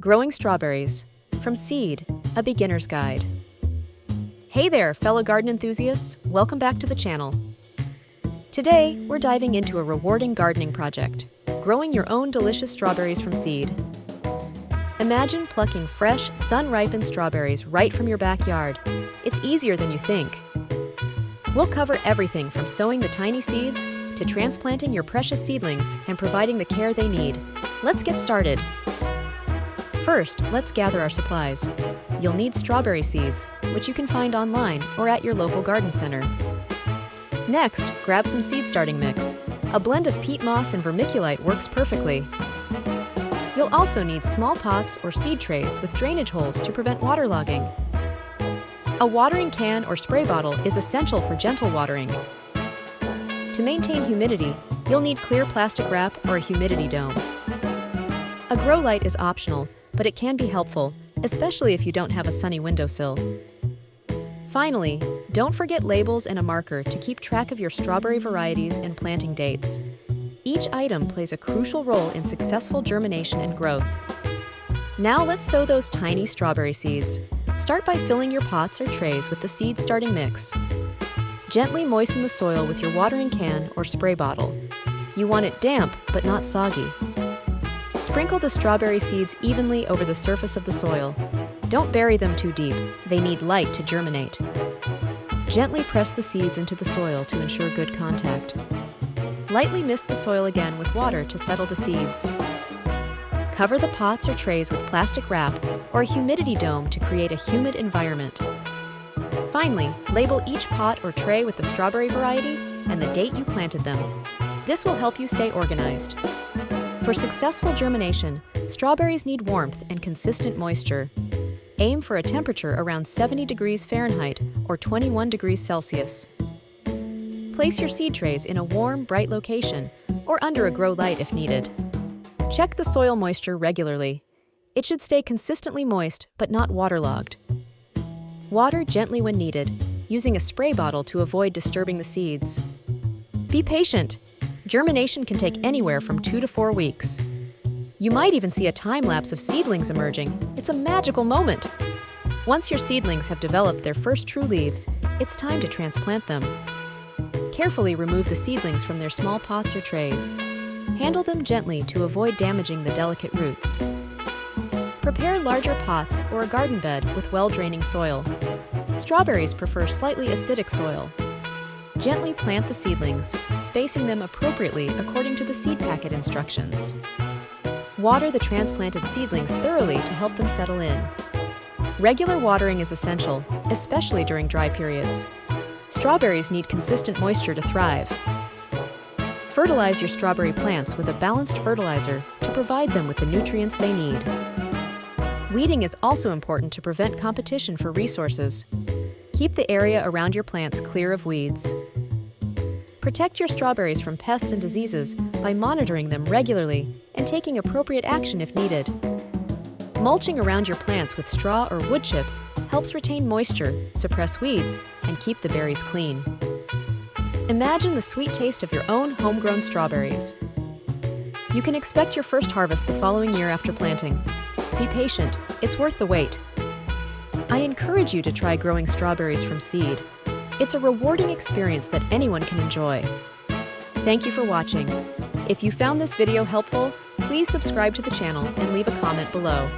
Growing Strawberries, From Seed, a Beginner's Guide. Hey there, fellow garden enthusiasts, welcome back to the channel. Today, we're diving into a rewarding gardening project, growing your own delicious strawberries from seed. Imagine plucking fresh, sun-ripened strawberries right from your backyard. It's easier than you think. We'll cover everything from sowing the tiny seeds to transplanting your precious seedlings and providing the care they need. Let's get started. First, let's gather our supplies. You'll need strawberry seeds, which you can find online or at your local garden center. Next, grab some seed starting mix. A blend of peat moss and vermiculite works perfectly. You'll also need small pots or seed trays with drainage holes to prevent waterlogging. A watering can or spray bottle is essential for gentle watering. To maintain humidity, you'll need clear plastic wrap or a humidity dome. A grow light is optional, but it can be helpful, especially if you don't have a sunny windowsill. Finally, don't forget labels and a marker to keep track of your strawberry varieties and planting dates. Each item plays a crucial role in successful germination and growth. Now let's sow those tiny strawberry seeds. Start by filling your pots or trays with the seed starting mix. Gently moisten the soil with your watering can or spray bottle. You want it damp, but not soggy. Sprinkle the strawberry seeds evenly over the surface of the soil. Don't bury them too deep, they need light to germinate. Gently press the seeds into the soil to ensure good contact. Lightly mist the soil again with water to settle the seeds. Cover the pots or trays with plastic wrap or a humidity dome to create a humid environment. Finally, label each pot or tray with the strawberry variety and the date you planted them. This will help you stay organized. For successful germination, strawberries need warmth and consistent moisture. Aim for a temperature around 70 degrees Fahrenheit or 21 degrees Celsius. Place your seed trays in a warm, bright location or under a grow light if needed. Check the soil moisture regularly. It should stay consistently moist but not waterlogged. Water gently when needed, using a spray bottle to avoid disturbing the seeds. Be patient. Germination can take anywhere from 2 to 4 weeks. You might even see a time lapse of seedlings emerging. It's a magical moment. Once your seedlings have developed their first true leaves, it's time to transplant them. Carefully remove the seedlings from their small pots or trays. Handle them gently to avoid damaging the delicate roots. Prepare larger pots or a garden bed with well-draining soil. Strawberries prefer slightly acidic soil. Gently plant the seedlings, spacing them appropriately according to the seed packet instructions. Water the transplanted seedlings thoroughly to help them settle in. Regular watering is essential, especially during dry periods. Strawberries need consistent moisture to thrive. Fertilize your strawberry plants with a balanced fertilizer to provide them with the nutrients they need. Weeding is also important to prevent competition for resources. Keep the area around your plants clear of weeds. Protect your strawberries from pests and diseases by monitoring them regularly and taking appropriate action if needed. Mulching around your plants with straw or wood chips helps retain moisture, suppress weeds, and keep the berries clean. Imagine the sweet taste of your own homegrown strawberries. You can expect your first harvest the following year after planting. Be patient, it's worth the wait. I encourage you to try growing strawberries from seed. It's a rewarding experience that anyone can enjoy. Thank you for watching. If you found this video helpful, please subscribe to the channel and leave a comment below.